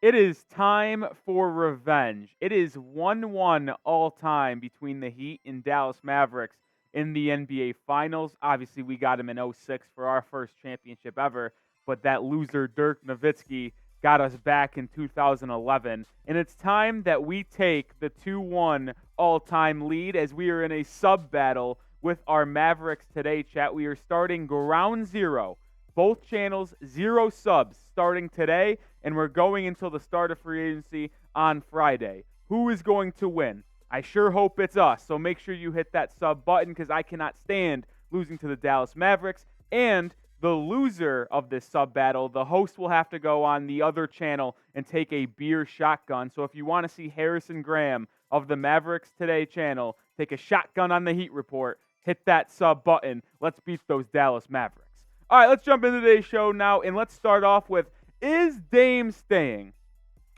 It is time for revenge. It is 1-1 all time between the Heat and Dallas Mavericks in the NBA Finals. Obviously, we got him in '06 for our first championship ever, but that loser Dirk Nowitzki got us back in 2011. And it's time that we take the 2-1 all-time lead as we are in a sub-battle with our Mavericks Today chat. We are starting ground zero. Both channels, 0 subs starting today, and we're going until the start of free agency on Friday. Who is going to win? I sure hope it's us, so make sure you hit that sub button because I cannot stand losing to the Dallas Mavericks. And the loser of this sub battle, the host will have to go on the other channel and take a beer shotgun. So if you want to see Harrison Graham of the Mavericks Today channel take a shotgun on the Heat Report, hit that sub button. Let's beat those Dallas Mavericks. All right, let's jump into today's show now, and let's start off with, is Dame staying?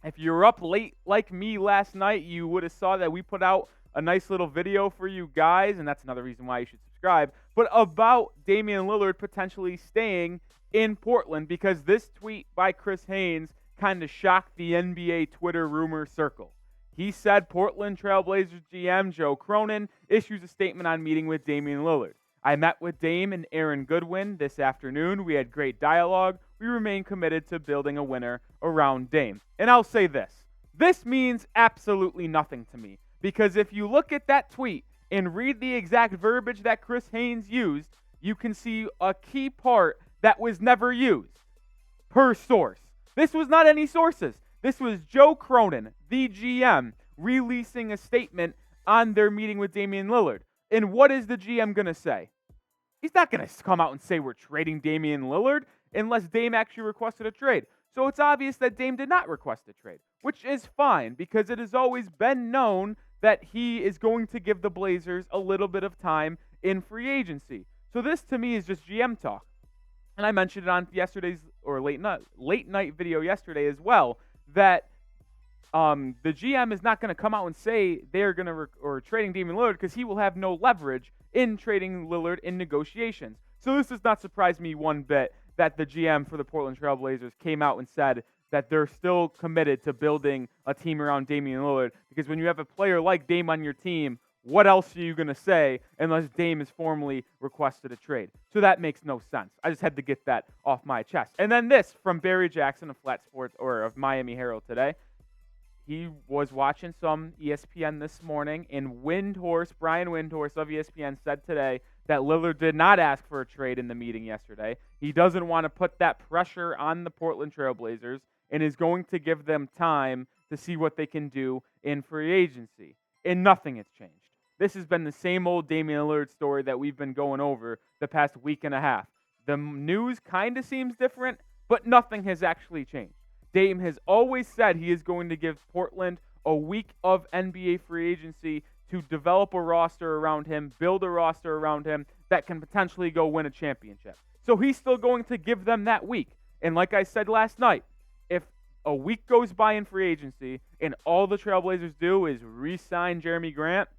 If you were up late like me last night, you would have saw that we put out a nice little video for you guys, and that's another reason why you should subscribe, but about Damian Lillard potentially staying in Portland, because this tweet by Chris Haynes kind of shocked the NBA Twitter rumor circle. He said Portland Trail Blazers GM Joe Cronin issues a statement on meeting with Damian Lillard. I met with Dame and Aaron Goodwin this afternoon. We had great dialogue. We remain committed to building a winner around Dame. And I'll say this. This means absolutely nothing to me. Because if you look at that tweet and read the exact verbiage that Chris Haynes used, you can see a key part that was never used. Per source. This was not any sources. This was Joe Cronin, the GM, releasing a statement on their meeting with Damian Lillard. And what is the GM going to say? He's not going to come out and say we're trading Damian Lillard unless Dame actually requested a trade. So it's obvious that Dame did not request a trade, which is fine because it has always been known that he is going to give the Blazers a little bit of time in free agency. So this to me is just GM talk. And I mentioned it on yesterday's or late night video yesterday as well that the GM is not going to come out and say they're going to or trading Damian Lillard because he will have no leverage in trading Lillard in negotiations. So this does not surprise me one bit that the GM for the Portland Trail Blazers came out and said that they're still committed to building a team around Damian Lillard, because when you have a player like Dame on your team, what else are you going to say unless Dame has formally requested a trade? So that makes no sense. I just had to get that off my chest. And then this from Barry Jackson of Flat Sports or of Miami Herald today. He was watching some ESPN this morning, and Brian Windhorst of ESPN said today that Lillard did not ask for a trade in the meeting yesterday. He doesn't want to put that pressure on the Portland Trail Blazers and is going to give them time to see what they can do in free agency. And nothing has changed. This has been the same old Damian Lillard story that we've been going over the past week and a half. The news kind of seems different, but nothing has actually changed. Dame has always said he is going to give Portland a week of NBA free agency to develop a roster around him, build a roster around him that can potentially go win a championship. So he's still going to give them that week. And like I said last night, if a week goes by in free agency and all the Trailblazers do is re-sign Jeremy Grant,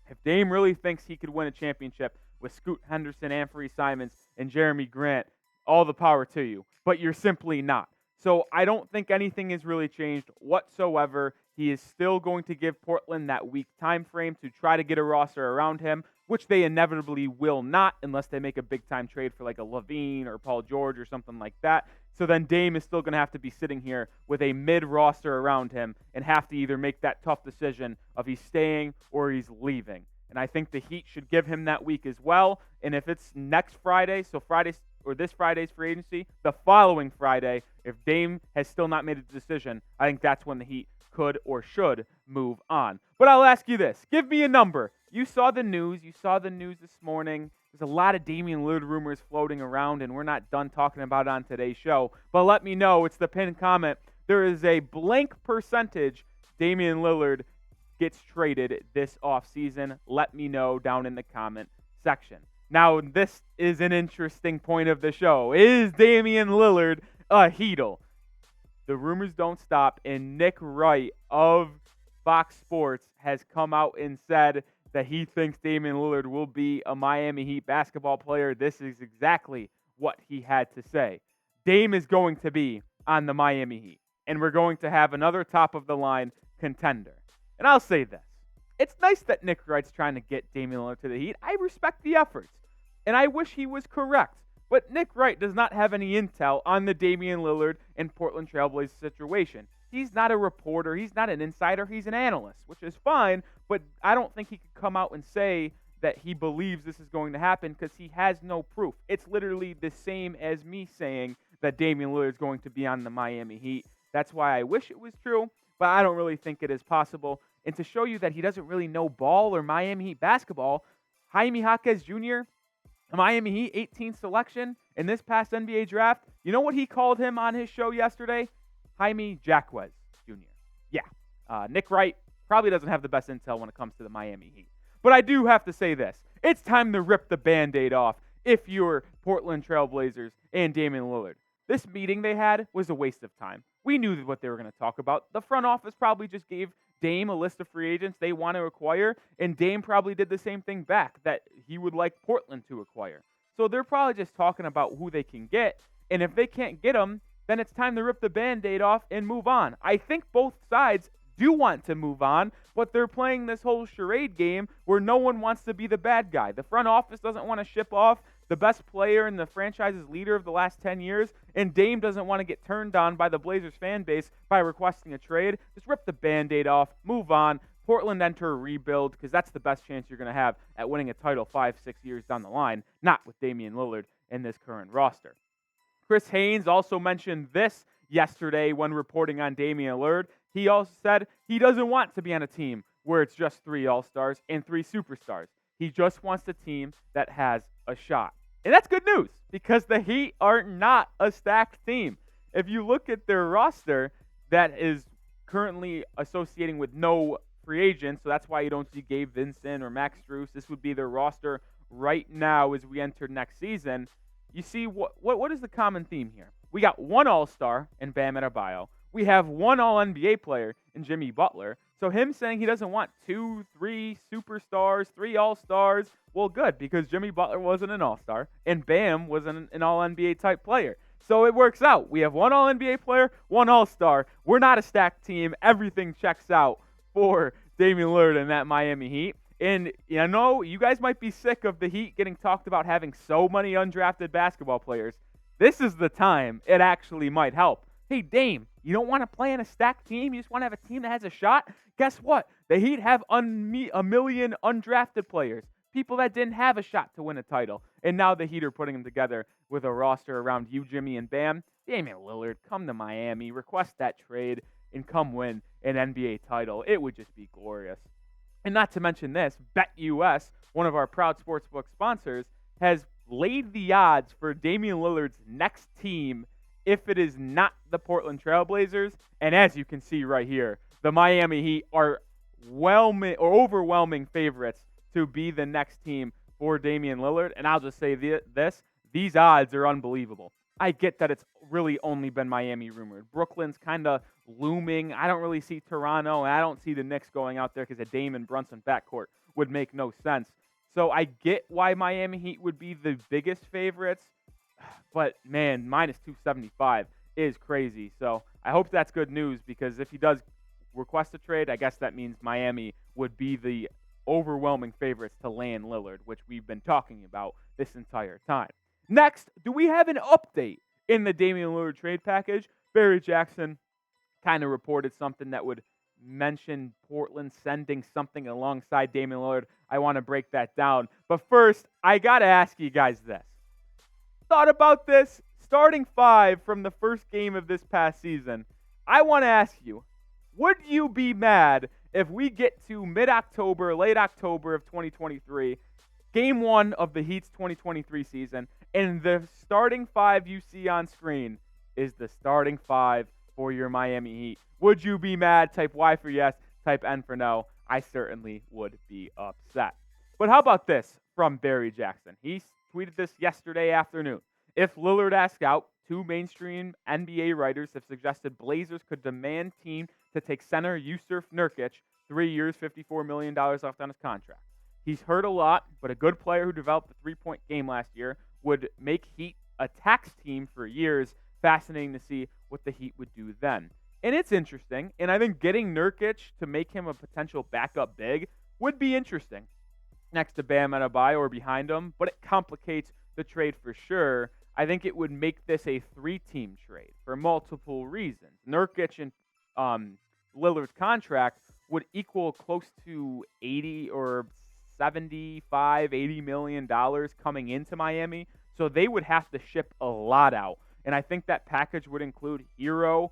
if Dame really thinks he could win a championship with Scoot Henderson, Anthony Simons, and Jeremy Grant, all the power to you. But you're simply not. So I don't think anything has really changed whatsoever. He is still going to give Portland that week time frame to try to get a roster around him, which they inevitably will not unless they make a big-time trade for like a Levine or Paul George or something like that. So then Dame is still going to have to be sitting here with a mid-roster around him and have to either make that tough decision of he's staying or he's leaving. And I think the Heat should give him that week as well. And if it's next Friday, so Friday's or this Friday's free agency, the following Friday, if Dame has still not made a decision, I think that's when the Heat could or should move on. But I'll ask you this. Give me a number. You saw the news. You saw the news this morning. There's a lot of Damian Lillard rumors floating around, and we're not done talking about it on today's show. But let me know. It's the pinned comment. There is a blank percentage Damian Lillard gets traded this offseason. Let me know down in the comment section. Now, this is an interesting point of the show. Is Damian Lillard a Heatle? The rumors don't stop, and Nick Wright of Fox Sports has come out and said that he thinks Damian Lillard will be a Miami Heat basketball player. This is exactly what he had to say. Dame is going to be on the Miami Heat. and we're going to have another top-of-the-line contender. And I'll say this. It's nice that Nick Wright's trying to get Damian Lillard to the Heat. I respect the efforts, and I wish he was correct. But Nick Wright does not have any intel on the Damian Lillard and Portland Trail Blazers situation. He's not a reporter. He's not an insider. He's an analyst, which is fine, but I don't think he could come out and say that he believes this is going to happen because he has no proof. It's literally the same as me saying that Damian Lillard is going to be on the Miami Heat. That's why I wish it was true, but I don't really think it is possible. And to show you that he doesn't really know ball or Miami Heat basketball, Jaime Jaquez Jr., a Miami Heat 18th selection in this past NBA draft, you know what he called him on his show yesterday? Jaime Jaquez Jr. Yeah. Nick Wright probably doesn't have the best intel when it comes to the Miami Heat. But I do have to say this. It's time to rip the Band-Aid off if you're Portland Trail Blazers and Damian Lillard. This meeting they had was a waste of time. We knew what they were going to talk about. The front office probably just gave Dame a list of free agents they want to acquire, and Dame probably did the same thing back that he would like Portland to acquire. So they're probably just talking about who they can get, and if they can't get them, then it's time to rip the Band-Aid off and move on. I think both sides do want to move on, but they're playing this whole charade game where no one wants to be the bad guy. The front office doesn't want to ship off the best player and the franchise's leader of the last 10 years, and Dame doesn't want to get turned on by the Blazers fan base by requesting a trade. Just rip the Band-Aid off, move on. Portland enter a rebuild because that's the best chance you're going to have at winning a title 5-6 years down the line, not with Damian Lillard in this current roster. Chris Haynes also mentioned this yesterday when reporting on Damian Lillard. He also said he doesn't want to be on a team where it's just 3 All-Stars and 3 Superstars. He just wants a team that has a shot. And that's good news because the Heat are not a stacked team. If you look at their roster that is currently associating with no free agents, so that's why you don't see Gabe Vincent or Max Strus. This would be their roster right now as we enter next season. You see, what is the common theme here? We got 1 All-Star in Bam Adebayo. We have 1 All-NBA player in Jimmy Butler. So him saying he doesn't want 2, 3 superstars, 3 All-Stars, well, good, because Jimmy Butler wasn't an All-Star, and Bam wasn't an All-NBA type player. So it works out. We have 1 All-NBA player, 1 All-Star. We're not a stacked team. Everything checks out for Damian Lillard and that Miami Heat. And I know you guys might be sick of the Heat getting talked about having so many undrafted basketball players. This is the time it actually might help. Hey, Dame, you don't want to play in a stacked team? You just want to have a team that has a shot? Guess what? The Heat have a million undrafted players, people that didn't have a shot to win a title. And now the Heat are putting them together with a roster around you, Jimmy, and Bam. Damian Lillard, come to Miami, request that trade, and come win an NBA title. It would just be glorious. And not to mention this, BetUS, one of our proud sportsbook sponsors, has laid the odds for Damian Lillard's next team if it is not the Portland Trail Blazers. And as you can see right here, the Miami Heat are overwhelming favorites to be the next team for Damian Lillard. And I'll just say this, these odds are unbelievable. I get that it's really only been Miami rumored. Brooklyn's kind of looming. I don't really see Toronto, and I don't see the Knicks going out there because a Dame and Brunson backcourt would make no sense. So I get why Miami Heat would be the biggest favorites, but man, minus 275 is crazy. So I hope that's good news because if he does request a trade, I guess that means Miami would be the overwhelming favorites to land Lillard, which we've been talking about this entire time. Next, do we have an update in the Damian Lillard trade package? Barry Jackson kind of reported something that would mention Portland sending something alongside Damian Lillard. I want to break that down. But first, I got to ask you guys this. Thought about this? Starting 5 from the first game of this past season. I want to ask you, would you be mad if we get to mid-October, late October of 2023, Game 1 of the Heat's 2023 season, and the starting 5 you see on screen is the starting 5 for your Miami Heat? Would you be mad? Type Y for yes, type N for no. I certainly would be upset. But how about this from Barry Jackson? He tweeted this yesterday afternoon. If Lillard asks out, 2 mainstream NBA writers have suggested Blazers could demand team to take center Jusurf Nurkic, 3 years, $54 million left on his contract. He's hurt a lot, but a good player who developed a 3-point game last year would make Heat a tax team for years. Fascinating to see what the Heat would do then. And it's interesting. And I think getting Nurkic to make him a potential backup big would be interesting next to Bam Adebayo or behind him, but it complicates the trade for sure. I think it would make this a 3-team trade for multiple reasons. Nurkic and Lillard's contract would equal close to 80 or 75, $80 million coming into Miami. So they would have to ship a lot out. And I think that package would include Hero,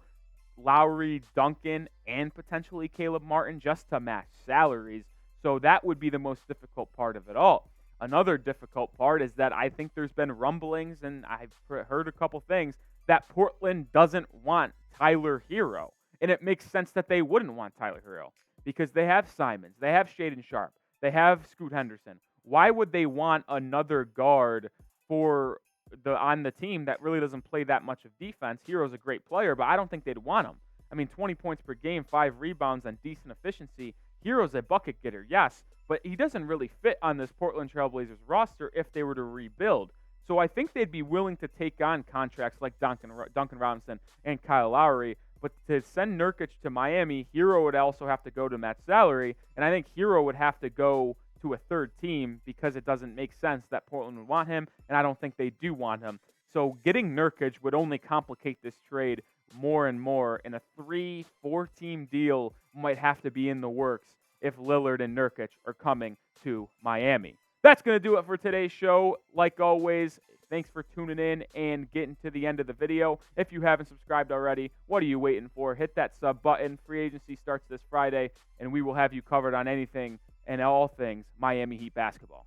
Lowry, Duncan, and potentially Caleb Martin just to match salaries. So that would be the most difficult part of it all. Another difficult part is that I think there's been rumblings, and I've heard a couple things, that Portland doesn't want Tyler Hero. And it makes sense that they wouldn't want Tyler Hero because they have Simons, they have Shaedon Sharpe, they have Scoot Henderson. Why would they want another guard on the team that really doesn't play that much of defense? Hero's a great player, but I don't think they'd want him. I mean, 20 points per game, 5 rebounds on decent efficiency. Hero's a bucket getter, yes, but he doesn't really fit on this Portland Trail Blazers roster if they were to rebuild. So I think they'd be willing to take on contracts like Duncan Robinson and Kyle Lowry, but to send Nurkic to Miami, Hero would also have to go to match salary, and I think Hero would have to go to a third team because it doesn't make sense that Portland would want him, and I don't think they do want him. So getting Nurkic would only complicate this trade more and more, and a 3-4 team deal might have to be in the works if Lillard and Nurkic are coming to Miami. That's going to do it for today's show. Like always, thanks for tuning in and getting to the end of the video. If you haven't subscribed already, what are you waiting for? Hit that sub button. Free agency starts this Friday, and we will have you covered on anything and all things Miami Heat basketball.